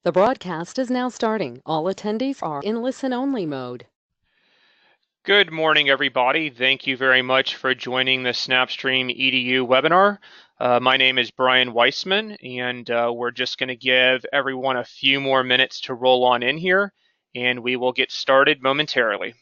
The broadcast is now starting. All attendees are in listen-only mode. Good morning, everybody. Thank you very much for joining the SnapStream EDU webinar. My name is Brian Weissman, and we're just going to give everyone a few more minutes to roll on in here, and we will get started momentarily.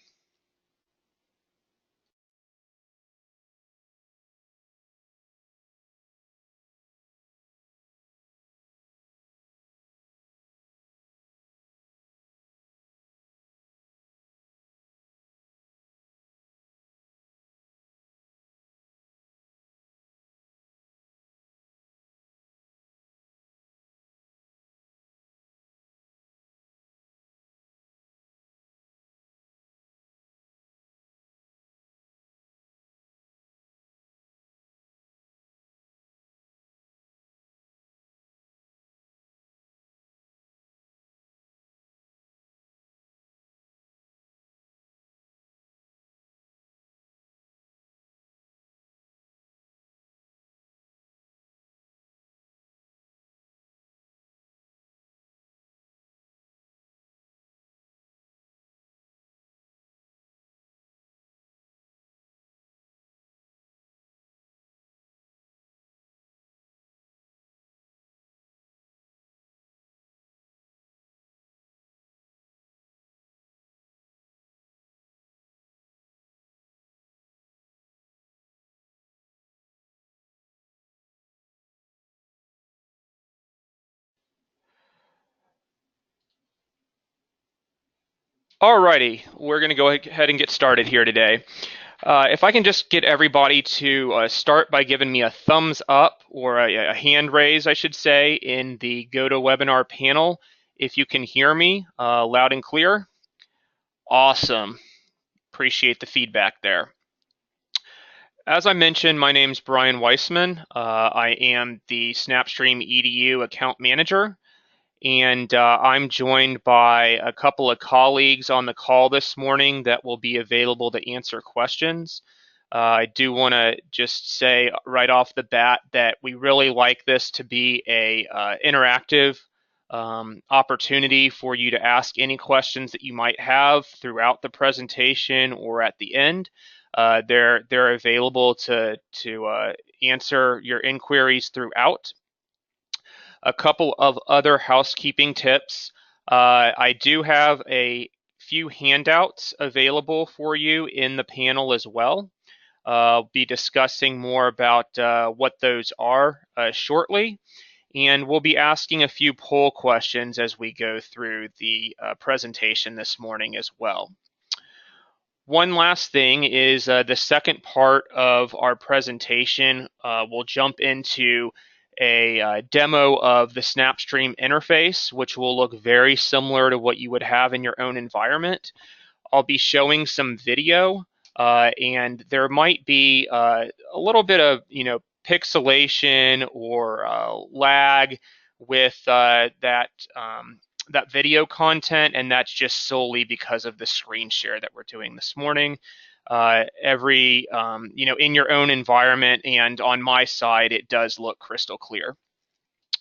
Alrighty, we're going to go ahead and get started here today. If I can just get everybody to start by giving me a thumbs up or a hand raise, I should say, in the GoToWebinar panel, if you can hear me loud and clear. Awesome. Appreciate the feedback there. As I mentioned, my name's Brian Weissman. I am the SnapStream EDU account manager, and I'm joined by a couple of colleagues on the call this morning that will be available to answer questions. I do want to just say right off the bat that we really like this to be a interactive opportunity for you to ask any questions that you might have throughout the presentation or at the end. They're available to answer your inquiries throughout. A couple of other housekeeping tips. I do have a few handouts available for you in the panel as well. I'll be discussing more about what those are shortly, and we'll be asking a few poll questions as we go through the presentation this morning as well. One last thing is the second part of our presentation, we'll jump into a demo of the SnapStream interface, which will look very similar to what you would have in your own environment. I'll be showing some video, and there might be a little bit of pixelation or lag with that video content, and that's just solely because of the screen share that we're doing this morning. In your own environment and on my side, it does look crystal clear.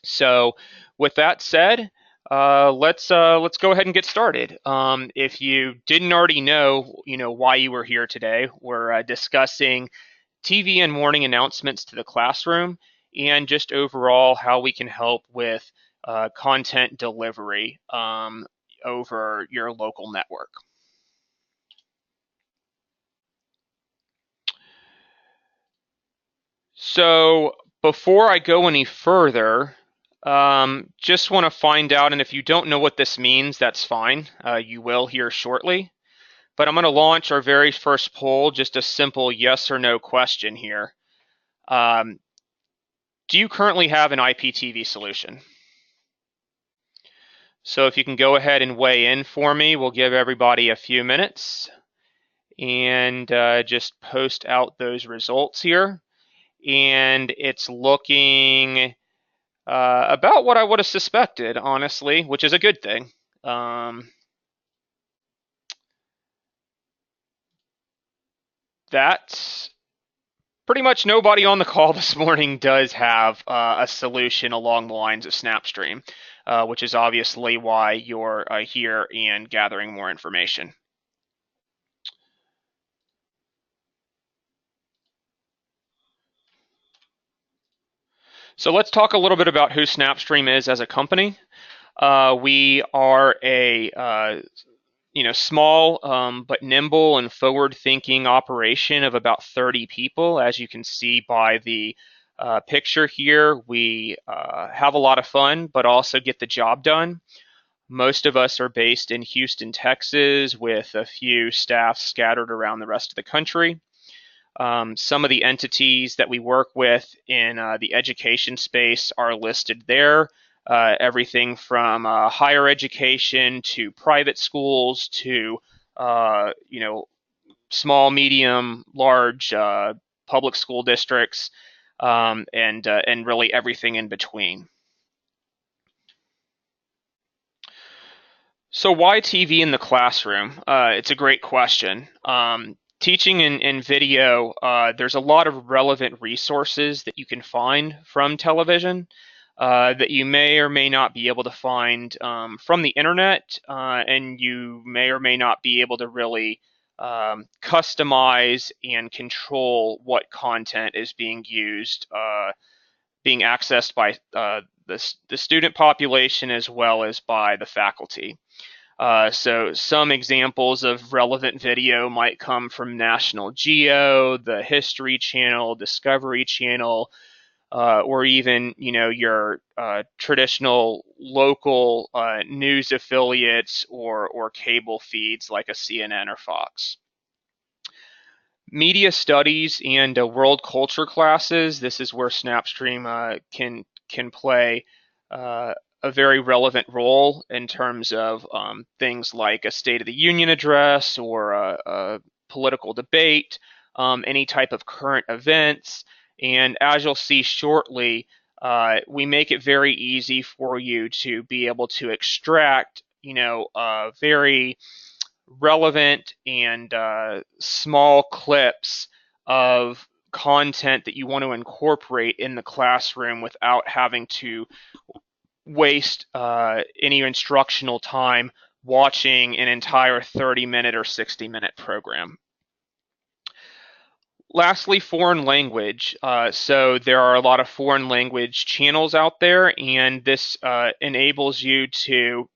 So, with that said, let's go ahead and get started. If you didn't already know, why you were here today, we're discussing TV and morning announcements to the classroom, and just overall how we can help with content delivery over your local network. So before I go any further, just want to find out, and if you don't know what this means, that's fine. You will hear shortly. But I'm going to launch our very first poll, just a simple yes or no question here. Do you currently have an IPTV solution? So if you can go ahead and weigh in for me, we'll give everybody a few minutes and just post out those results here. And it's looking about what I would have suspected, honestly, which is a good thing. That's pretty much nobody on the call this morning does have a solution along the lines of SnapStream. which is obviously why you're here and gathering more information. So let's talk a little bit about who SnapStream is as a company. We are a small but nimble and forward-thinking operation of about 30 people. As you can see by the picture here, we have a lot of fun, but also get the job done. Most of us are based in Houston, Texas, with a few staff scattered around the rest of the country. Some of the entities that we work with in the education space are listed there. Everything from higher education to private schools to small, medium, large public school districts, and really everything in between. So why TV in the classroom? It's a great question. Teaching in video, there's a lot of relevant resources that you can find from television that you may or may not be able to find from the internet, and you may or may not be able to really customize and control what content is being used, being accessed by the student population as well as by the faculty. So some examples of relevant video might come from National Geo, the History Channel, Discovery Channel, or even your traditional local news affiliates or cable feeds like a CNN or Fox. Media studies and world culture classes. This is where SnapStream can play a very relevant role in terms of things like a State of the Union address or a political debate, any type of current events. And as you'll see shortly, we make it very easy for you to be able to extract, very relevant and small clips of content that you want to incorporate in the classroom without having to waste any instructional time watching an entire 30-minute or 60-minute program. Lastly, foreign language. So there are a lot of foreign language channels out there, and this enables you to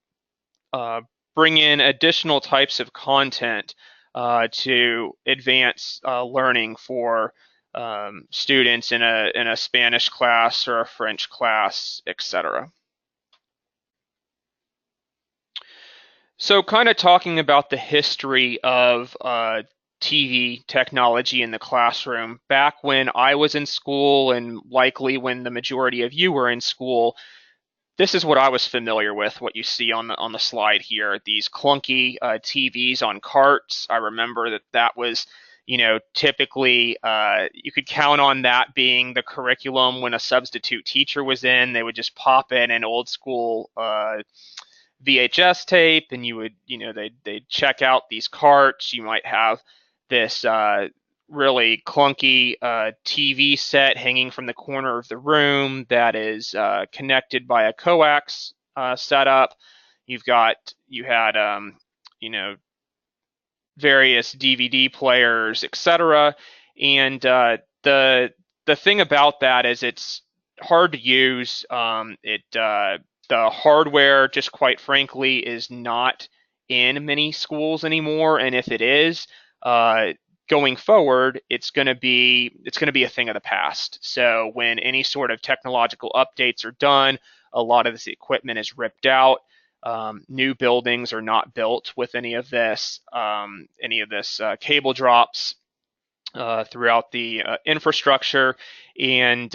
bring in additional types of content to advance learning for students in a Spanish class or a French class, etc. So kind of talking about the history of TV technology in the classroom. Back when I was in school, and likely when the majority of you were in school, this is what I was familiar with, what you see on the slide here. These clunky TVs on carts. I remember that was, typically you could count on that being the curriculum when a substitute teacher was in. They would just pop in an old school VHS tape, and you would, they'd check out these carts. You might have this really clunky TV set hanging from the corner of the room that is connected by a coax setup. You had various DVD players, etc. And the thing about that is it's hard to use. The hardware, just quite frankly, is not in many schools anymore, and if it is, going forward, it's going to be a thing of the past. So when any sort of technological updates are done, a lot of this equipment is ripped out. New buildings are not built with any of this cable drops throughout the infrastructure. And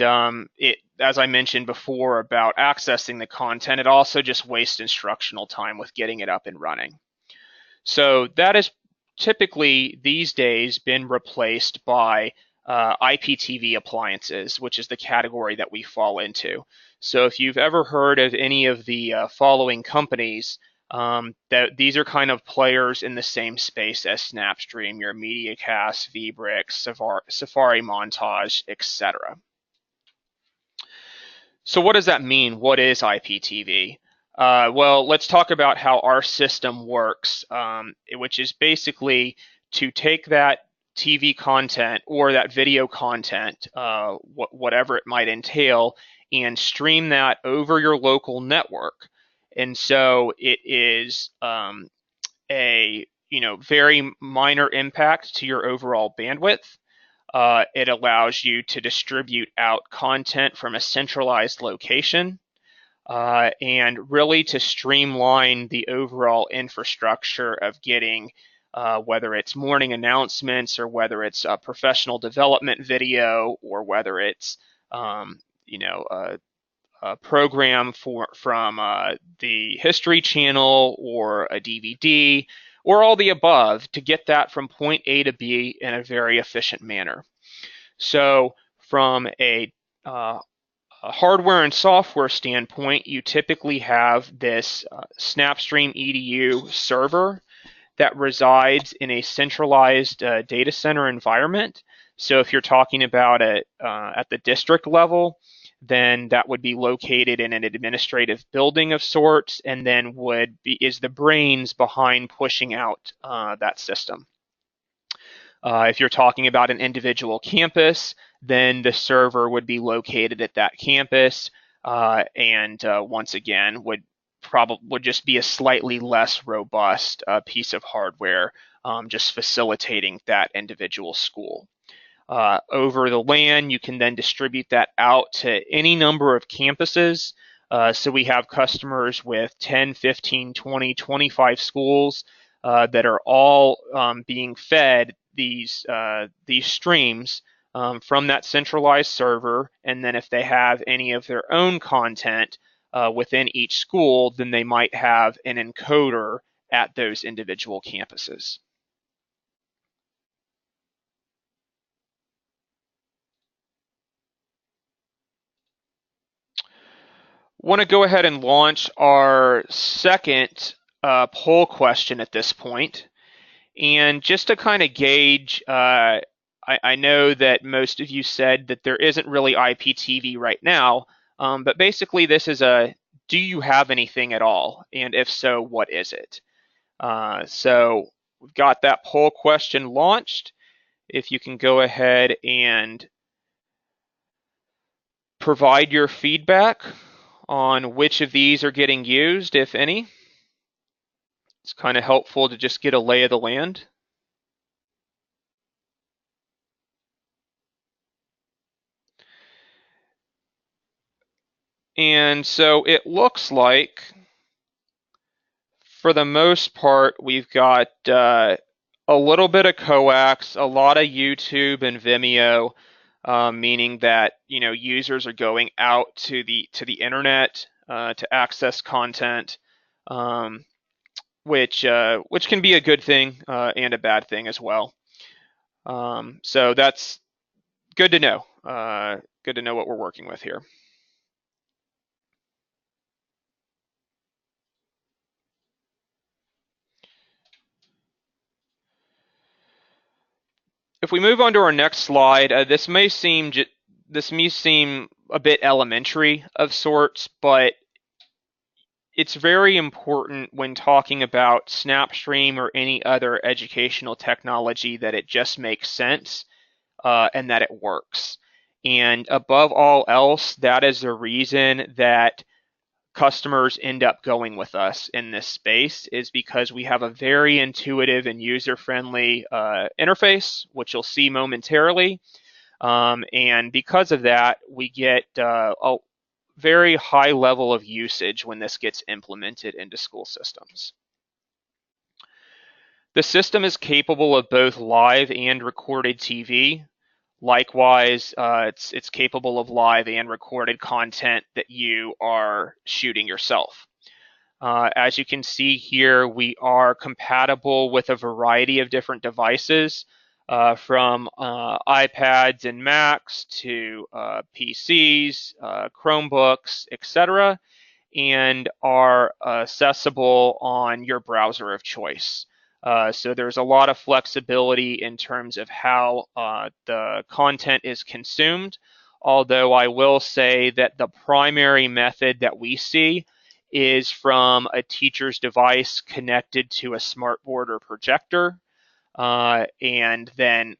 as I mentioned before about accessing the content, it also just wastes instructional time with getting it up and running. So that has typically these days been replaced by IPTV appliances, which is the category that we fall into. So if you've ever heard of any of the following companies, that these are kind of players in the same space as SnapStream, your MediaCast, VBrix, Safari Montage, etc. So what does that mean? What is IPTV? Well, let's talk about how our system works, which is basically to take that TV content or that video content, whatever it might entail, and stream that over your local network. And so it is a very minor impact to your overall bandwidth. It allows you to distribute out content from a centralized location and really to streamline the overall infrastructure of getting whether it's morning announcements or whether it's a professional development video or whether it's um, you know a program from the History Channel or a DVD or all the above to get that from point A to B in a very efficient manner. So from a hardware and software standpoint, you typically have this SnapStream EDU server that resides in a centralized data center environment. So if you're talking about it at the district level, then that would be located in an administrative building of sorts, and then is the brains behind pushing out that system. If you're talking about an individual campus, then the server would be located at that campus, and once again would just be a slightly less robust piece of hardware, just facilitating that individual school. Over the LAN, you can then distribute that out to any number of campuses. So we have customers with 10, 15, 20, 25 schools that are all being fed these streams from that centralized server, and then if they have any of their own content within each school, then they might have an encoder at those individual campuses. Want to go ahead and launch our second poll question at this point. And just to kind of gauge, I know that most of you said that there isn't really IPTV right now, but basically this is do you have anything at all? And if so, what is it? So we've got that poll question launched. If you can go ahead and provide your feedback on which of these are getting used, if any. It's kind of helpful to just get a lay of the land. And so it looks like, for the most part, we've got a little bit of coax, a lot of YouTube and Vimeo, meaning that users are going out to the internet to access content, which can be a good thing and a bad thing as well. So that's good to know. Good to know what we're working with here. If we move on to our next slide, this may seem a bit elementary of sorts, but it's very important when talking about SnapStream or any other educational technology that it just makes sense and that it works. And above all else, that is the reason that customers end up going with us in this space, is because we have a very intuitive and user-friendly interface, which you'll see momentarily. And because of that, we get a very high level of usage when this gets implemented into school systems. The system is capable of both live and recorded TV. Likewise, it's capable of live and recorded content that you are shooting yourself. As you can see here, we are compatible with a variety of different devices, from iPads and Macs to PCs, Chromebooks, etc., and are accessible on your browser of choice. So there's a lot of flexibility in terms of how the content is consumed, although I will say that the primary method that we see is from a teacher's device connected to a smartboard or projector, and then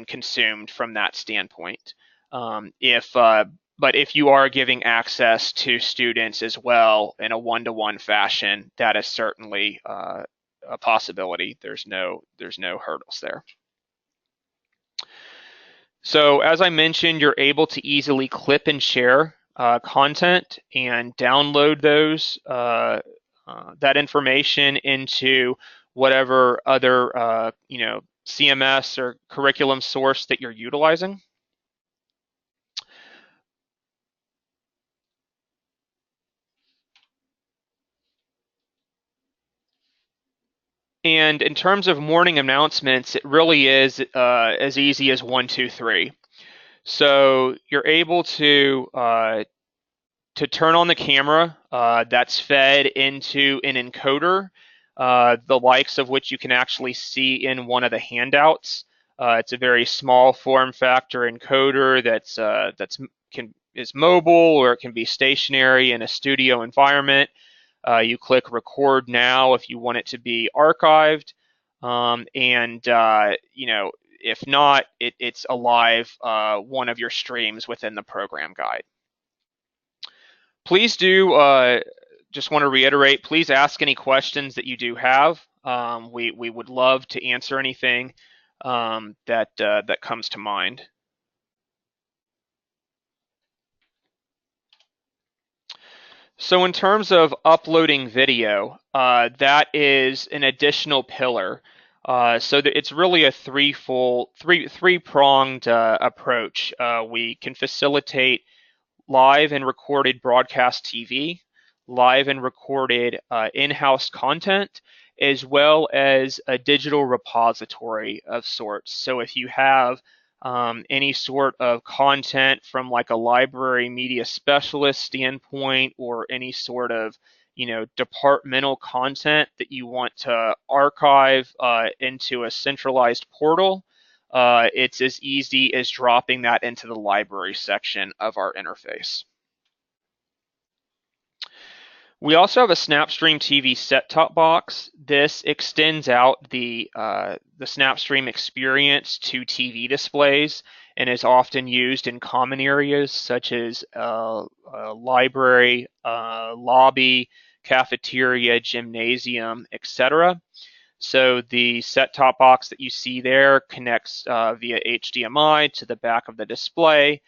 consumed from that standpoint. But if you are giving access to students as well in a one-to-one fashion, that is certainly a possibility. There's no hurdles there. So as I mentioned, you're able to easily clip and share content and download that information into whatever other CMS or curriculum source that you're utilizing. And in terms of morning announcements, it really is as easy as 1, 2, 3. So you're able to turn on the camera that's fed into an encoder, the likes of which you can actually see in one of the handouts. It's a very small form factor encoder is mobile, or it can be stationary in a studio environment. You click record now if you want it to be archived, if not, it's a live one of your streams within the program guide. Please just want to reiterate, please ask any questions that you do have. We would love to answer anything that comes to mind. So in terms of uploading video, that is an additional pillar. So that it's really a three-pronged approach. We can facilitate live and recorded broadcast TV, live and recorded in-house content, as well as a digital repository of sorts. So if you have any sort of content from like a library media specialist standpoint, or any sort of departmental content that you want to archive into a centralized portal, it's as easy as dropping that into the library section of our interface. We also have a SnapStream TV set-top box. This extends out the SnapStream experience to TV displays and is often used in common areas such as library, lobby, cafeteria, gymnasium, etc. So the set-top box that you see there connects via HDMI to the back of the display,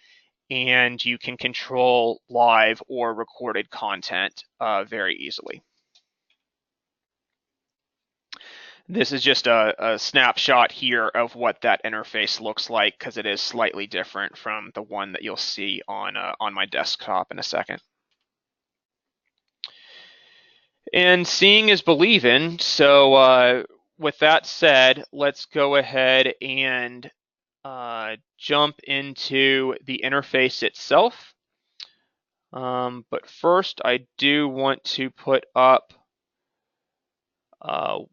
and you can control live or recorded content very easily. This is just a snapshot here of what that interface looks like, because it is slightly different from the one that you'll see on my desktop in a second. And seeing is believing, so with that said, let's go ahead and jump into the interface itself. But first, I do want to put up our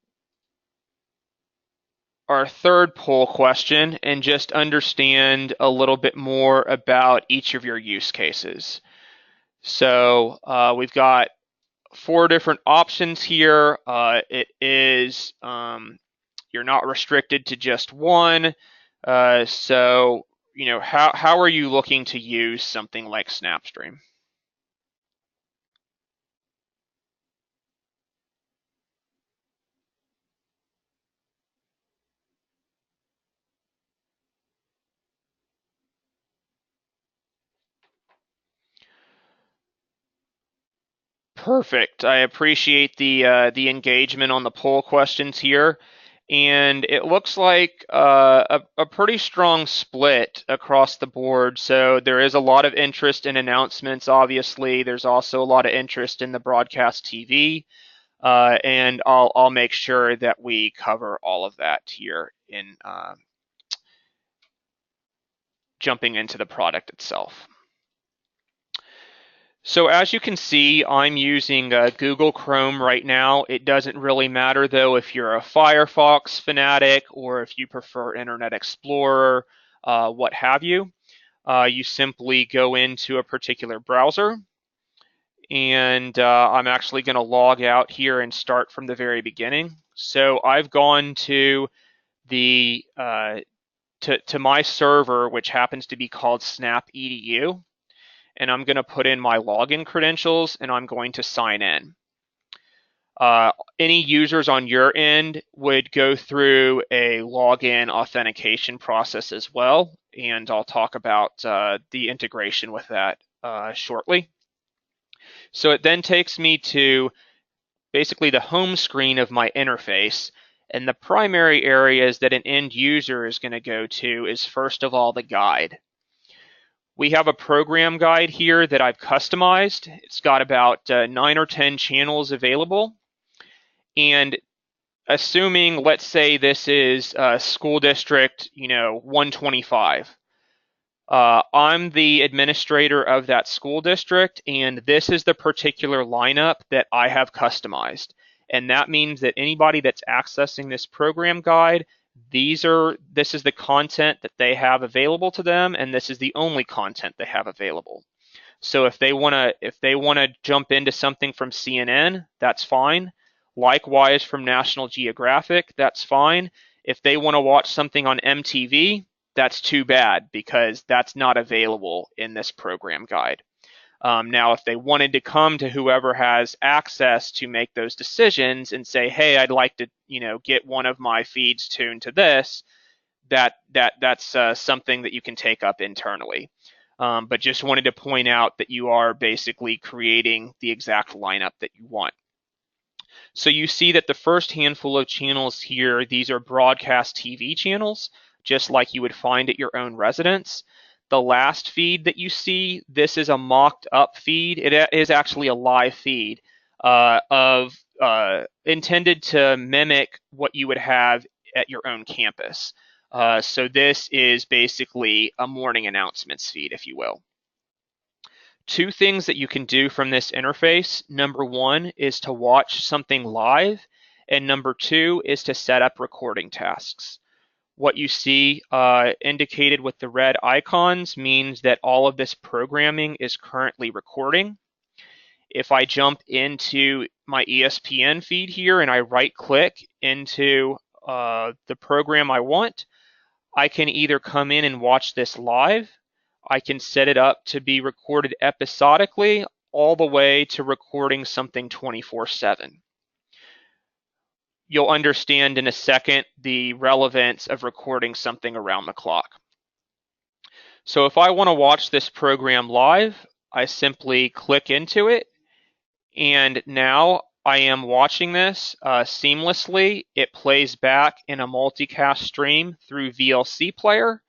third poll question and just understand a little bit more about each of your use cases. So we've got 4 different options here. It is you're not restricted to just one. So how are you looking to use something like SnapStream? Perfect. I appreciate the engagement on the poll questions here, and it looks like a pretty strong split across the board. So there is a lot of interest in announcements. Obviously, there's also a lot of interest in the broadcast TV, and I'll make sure that we cover all of that here in jumping into the product itself. So as you can see, I'm using Google Chrome right now. It doesn't really matter though if you're a Firefox fanatic or if you prefer Internet Explorer, what have you. You simply go into a particular browser and I'm actually going to log out here and start from the very beginning. So I've gone to the to my server, which happens to be called SnapEDU, and I'm going to put in my login credentials and I'm going to sign in. Any users on your end would go through a login authentication process as well, and I'll talk about the integration with that shortly. So it then takes me to basically the home screen of my interface, and the primary areas that an end user is going to go to is first of all the guide. We have a program guide here that I've customized. It's got about 9 or 10 channels available, and assuming, let's say this is school district, 125. I'm the administrator of that school district, and this is the particular lineup that I have customized. And that means that anybody that's accessing this program guide, this is the content that they have available to them, and this is the only content they have available. So if they wanna jump into something from CNN, that's fine. Likewise from National Geographic, that's fine. If they want to watch something on MTV, that's too bad because that's not available in this program guide. Now, if they wanted to come to whoever has access to make those decisions and say, "Hey, I'd like to, get one of my feeds tuned to this," that's something that you can take up internally. But just wanted to point out that you are basically creating the exact lineup that you want. So you see that the first handful of channels here, these are broadcast TV channels, just like you would find at your own residence. The last feed that you see, this is a mocked up feed. It is actually a live feed intended to mimic what you would have at your own campus. So this is basically a morning announcements feed, if you will. Two things that you can do from this interface. Number one is to watch something live, and number two is to set up recording tasks. What you see indicated with the red icons means that all of this programming is currently recording. If I jump into my ESPN feed here and I right click into the program I want, I can either come in and watch this live. I can set it up to be recorded episodically all the way to recording something 24/7. You'll understand in a second the relevance of recording something around the clock. So if I want to watch this program live, I simply click into it, and now I am watching this seamlessly. It plays back in a multicast stream through VLC player,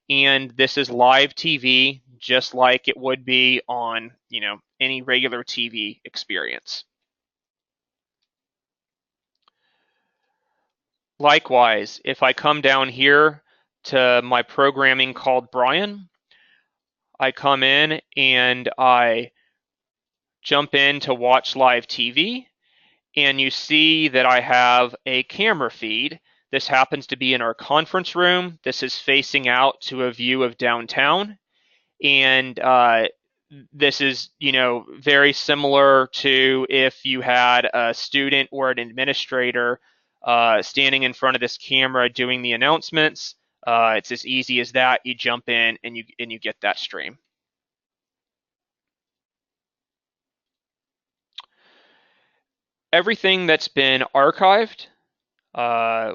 and this is live TV just like it would be on, any regular TV experience. Likewise, if I come down here to my programming called Brian, I come in and I jump in to watch live TV, and you see that I have a camera feed. This happens to be in our conference room. This is facing out to a view of downtown, and this is, very similar to if you had a student or an administrator standing in front of this camera doing the announcements. It's as easy as that. You jump in and you get that stream. Everything that's been archived,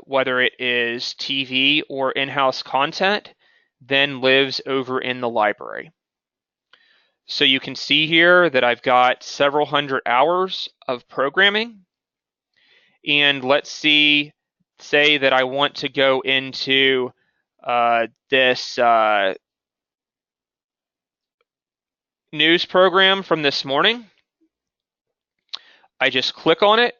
whether it is TV or in-house content, then lives over in the library. So you can see here that I've got several hundred hours of programming. And let's say that I want to go into this news program from this morning. I just click on it,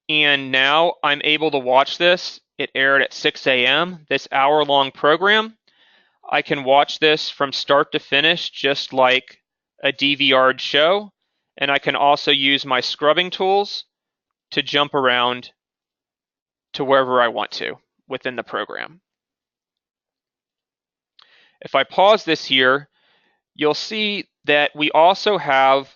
and now I'm able to watch this. It aired at 6 a.m., this hour-long program. I can watch this from start to finish just like a DVR'd show, and I can also use my scrubbing tools to jump around to wherever I want to within the program. If I pause this here, you'll see that we also have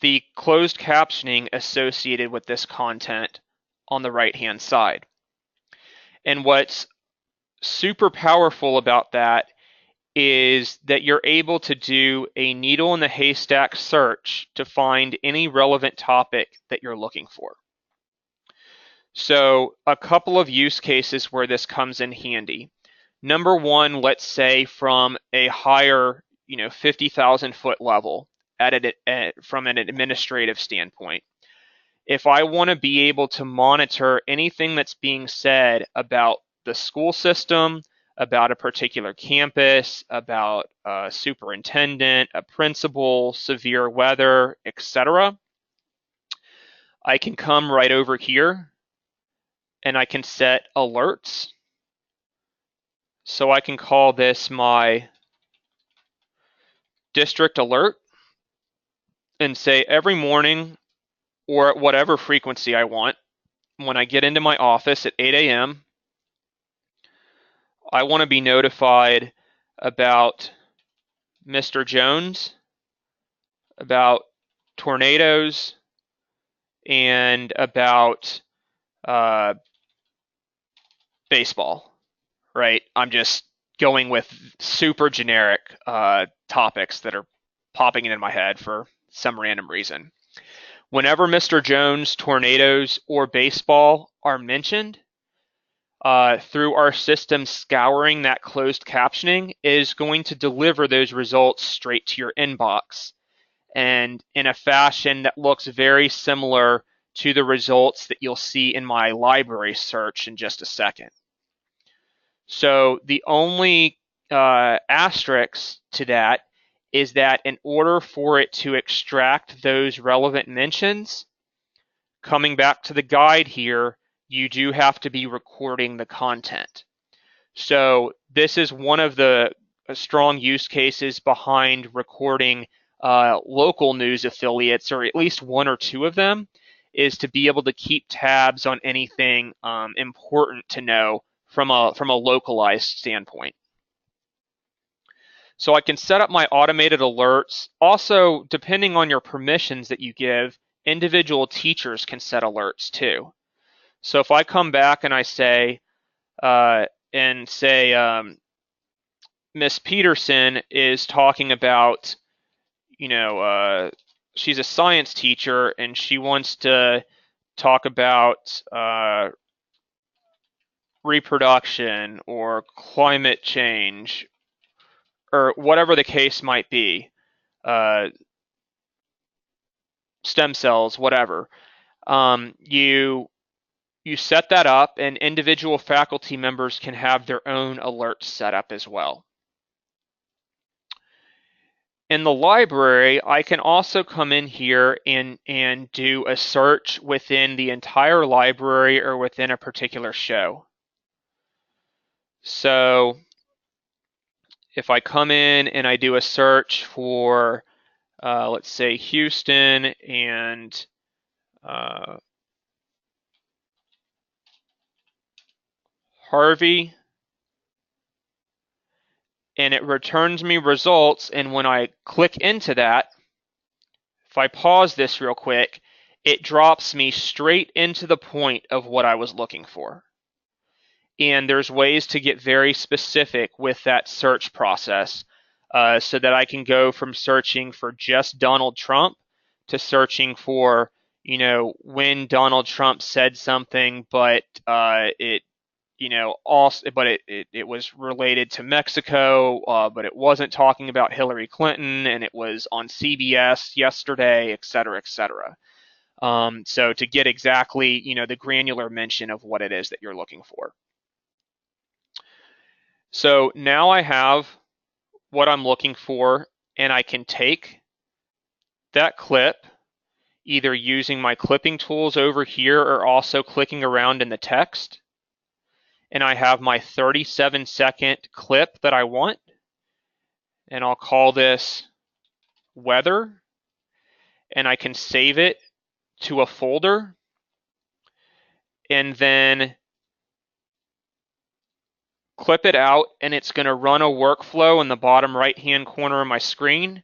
the closed captioning associated with this content on the right-hand side. And what's super powerful about that is that you're able to do a needle in the haystack search to find any relevant topic that you're looking for. So a couple of use cases where this comes in handy. Number one, let's say from a higher, 50,000 foot level from an administrative standpoint. If I want to be able to monitor anything that's being said about the school system, about a particular campus, about a superintendent, a principal, severe weather, etc., I can come right over here and I can set alerts. So I can call this my district alert and say every morning or at whatever frequency I want, when I get into my office at 8 a.m., I want to be notified about Mr. Jones, about tornadoes, and about uh, baseball, right? I'm just going with super generic topics that are popping into my head for some random reason. Whenever Mr. Jones, tornadoes, or baseball are mentioned, through our system scouring that closed captioning is going to deliver those results straight to your inbox and in a fashion that looks very similar to the results that you'll see in my library search in just a second. So the only asterisk to that is that in order for it to extract those relevant mentions, coming back to the guide here, you do have to be recording the content. So this is one of the strong use cases behind recording local news affiliates, or at least one or two of them, is to be able to keep tabs on anything important to know from a localized standpoint. So I can set up my automated alerts. Also, depending on your permissions that you give, individual teachers can set alerts too. So if I come back and I say, Miss Peterson is talking about, she's a science teacher and she wants to talk about reproduction or climate change or whatever the case might be, uh, stem cells, whatever. You set that up, and individual faculty members can have their own alerts set up as well. In the library, I can also come in here and do a search within the entire library or within a particular show. So if I come in and I do a search for, let's say, Houston and Harvey, and it returns me results, and when I click into that, if I pause this real quick, it drops me straight into the point of what I was looking for. And there's ways to get very specific with that search process so that I can go from searching for just Donald Trump to searching for, when Donald Trump said something, but it was related to Mexico, but it wasn't talking about Hillary Clinton, and it was on CBS yesterday, et cetera, et cetera. So to get exactly, the granular mention of what it is that you're looking for. So now I have what I'm looking for, and I can take that clip, either using my clipping tools over here or also clicking around in the text. And I have my 37-second clip that I want, and I'll call this weather, and I can save it to a folder, and then clip it out, and it's going to run a workflow in the bottom right-hand corner of my screen,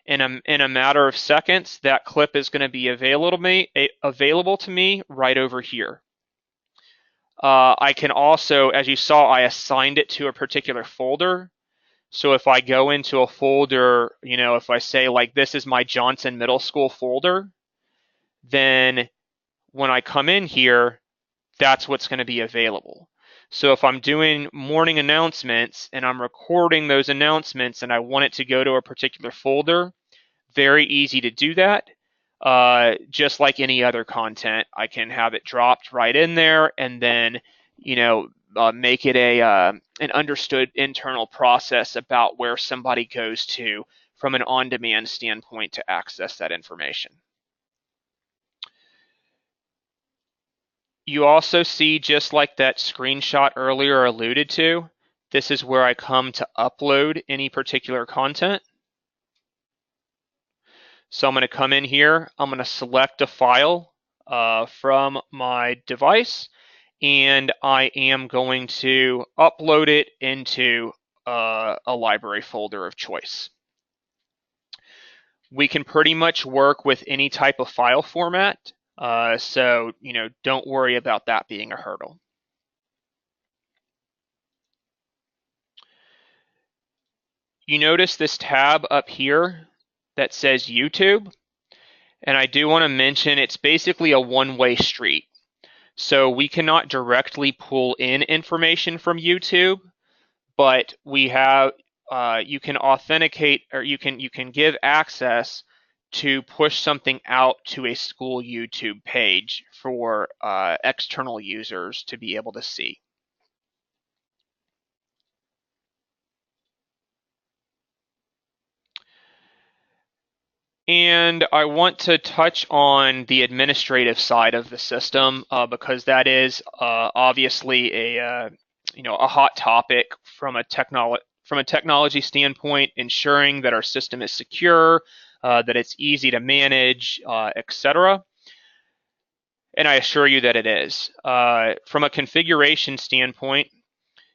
In a matter of seconds, that clip is going to be available to me right over here. I can also, as you saw, I assigned it to a particular folder. So if I go into a folder, if I say like this is my Johnson Middle School folder, then when I come in here, that's what's going to be available. So if I'm doing morning announcements and I'm recording those announcements and I want it to go to a particular folder, very easy to do that. Just like any other content, I can have it dropped right in there and then, make it an understood internal process about where somebody goes to from an on-demand standpoint to access that information. You also see, just like that screenshot earlier alluded to, this is where I come to upload any particular content. So I'm going to come in here, I'm going to select a file from my device, and I am going to upload it into a library folder of choice. We can pretty much work with any type of file format, so don't worry about that being a hurdle. You notice this tab up here that says YouTube, and I do want to mention it's basically a one-way street. So we cannot directly pull in information from YouTube, but we have you can authenticate, or you can give access to push something out to a school YouTube page for external users to be able to see. And I want to touch on the administrative side of the system because that is obviously a hot topic from a technology standpoint, ensuring that our system is secure, that it's easy to manage, etc. And I assure you that it is. From a configuration standpoint,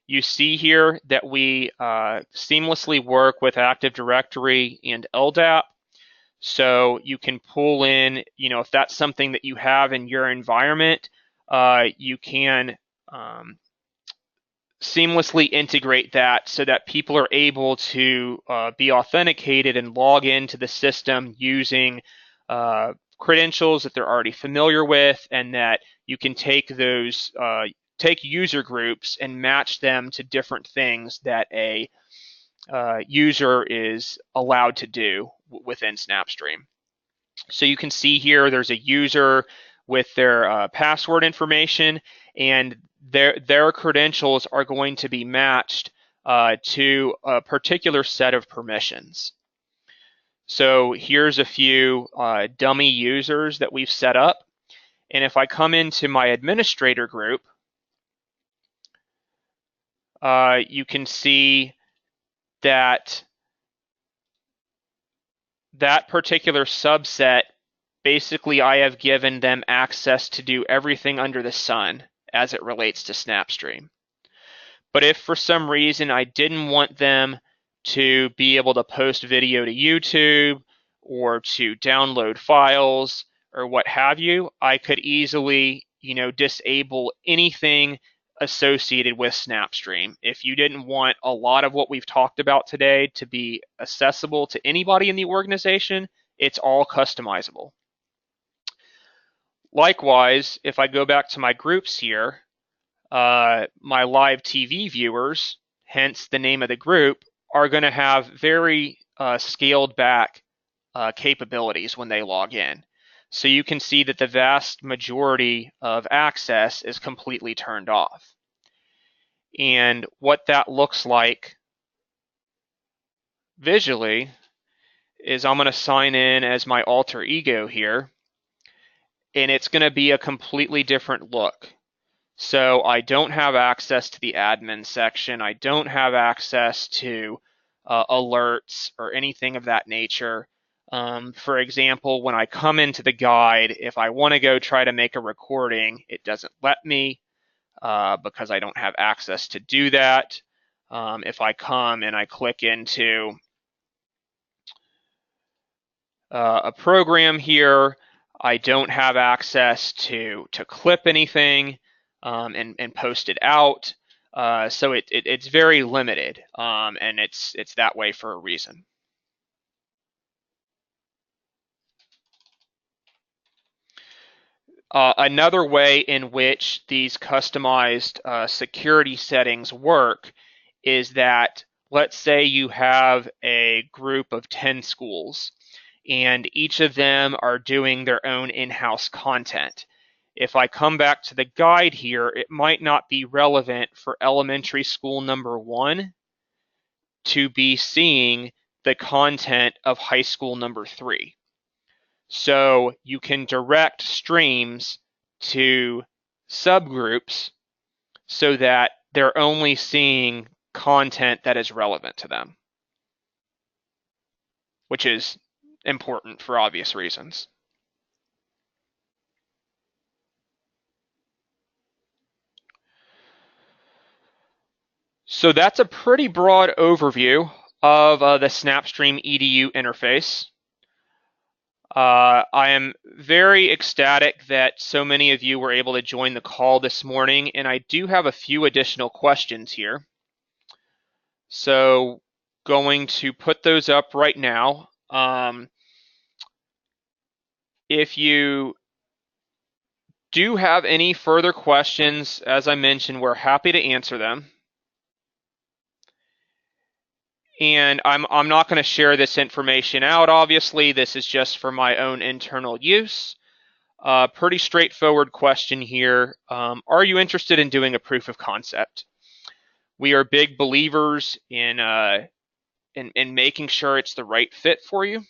you see here that we seamlessly work with Active Directory and LDAP. So you can pull in, if that's something that you have in your environment, you can seamlessly integrate that so that people are able to be authenticated and log into the system using credentials that they're already familiar with, and that you can take user groups and match them to different things that a user is allowed to do within SnapStream. So you can see here there's a user with their password information, and their credentials are going to be matched to a particular set of permissions. So here's a few dummy users that we've set up. And if I come into my administrator group, you can see that that particular subset, basically I have given them access to do everything under the sun as it relates to SnapStream. But if for some reason I didn't want them to be able to post video to YouTube or to download files or what have you, I could easily, disable anything associated with SnapStream. If you didn't want a lot of what we've talked about today to be accessible to anybody in the organization, it's all customizable. Likewise, if I go back to my groups here, my live TV viewers, hence the name of the group, are going to have very scaled back capabilities when they log in. So you can see that the vast majority of access is completely turned off. And what that looks like visually is I'm going to sign in as my alter ego here, and it's going to be a completely different look. So I don't have access to the admin section. I don't have access to alerts or anything of that nature. For example, when I come into the guide, if I want to go try to make a recording, it doesn't let me because I don't have access to do that. If I come and I click into a program here. I don't have access to clip anything and post it out. So it's very limited, and it's that way for a reason. Another way in which these customized security settings work is that, let's say you have a group of 10 schools and each of them are doing their own in-house content. If I come back to the guide here, it might not be relevant for elementary school number 1 to be seeing the content of high school number 3. So you can direct streams to subgroups so that they're only seeing content that is relevant to them, which is important for obvious reasons. So that's a pretty broad overview of the SnapStream EDU interface. I am very ecstatic that so many of you were able to join the call this morning, and I do have a few additional questions here. So going to put those up right now. If you do have any further questions, as I mentioned, we're happy to answer them. And I'm not going to share this information out, obviously. This is just for my own internal use. Pretty straightforward question here. Are you interested in doing a proof of concept? We are big believers in making sure it's the right fit for you.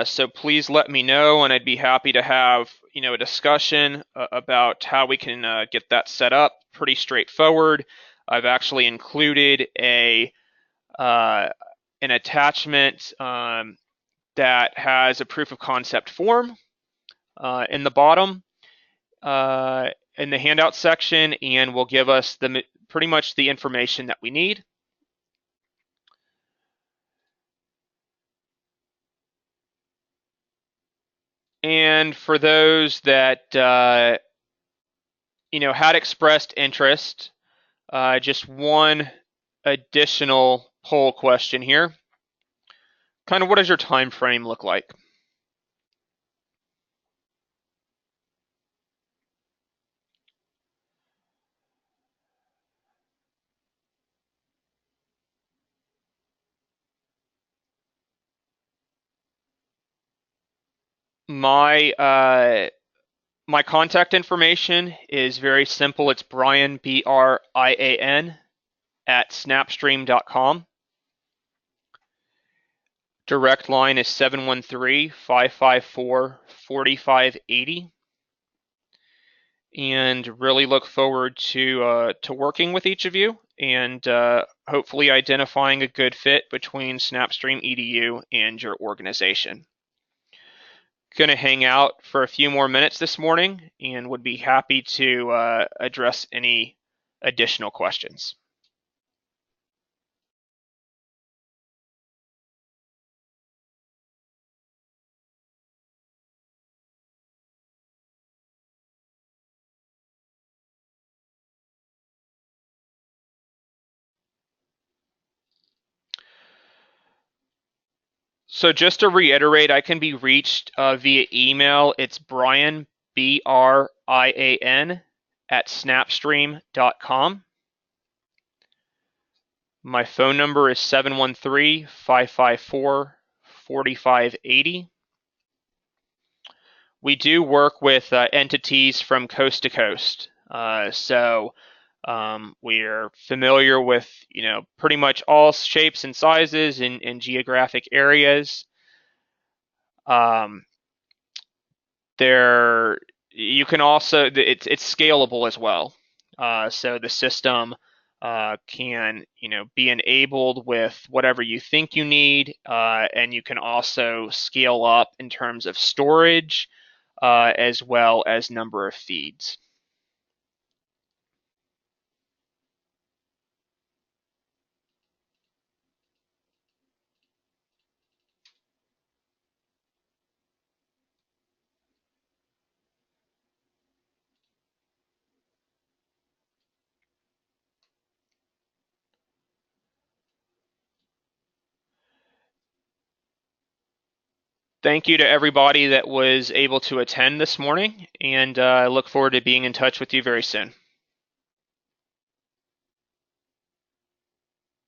So please let me know, and I'd be happy to have a discussion about how we can get that set up. Pretty straightforward. I've actually included an attachment that has a proof of concept form in the bottom in the handout section, and will give us pretty much the information that we need. And for those that had expressed interest, just one additional poll question here. Kind of what does your time frame look like? My contact information is very simple. It's Brian, Brian, at snapstream.com. Direct line is 713-554-4580. And really look forward to working with each of you and hopefully identifying a good fit between SnapStream EDU and your organization. Going to hang out for a few more minutes this morning and would be happy to address any additional questions. So just to reiterate, I can be reached via email. It's Brian, Brian, at snapstream.com. My phone number is 713-554-4580. We do work with entities from coast to coast. So we're familiar with pretty much all shapes and sizes and geographic areas. There, you can also it's scalable as well. So the system can be enabled with whatever you think you need, and you can also scale up in terms of storage as well as number of feeds. Thank you to everybody that was able to attend this morning, and I look forward to being in touch with you very soon.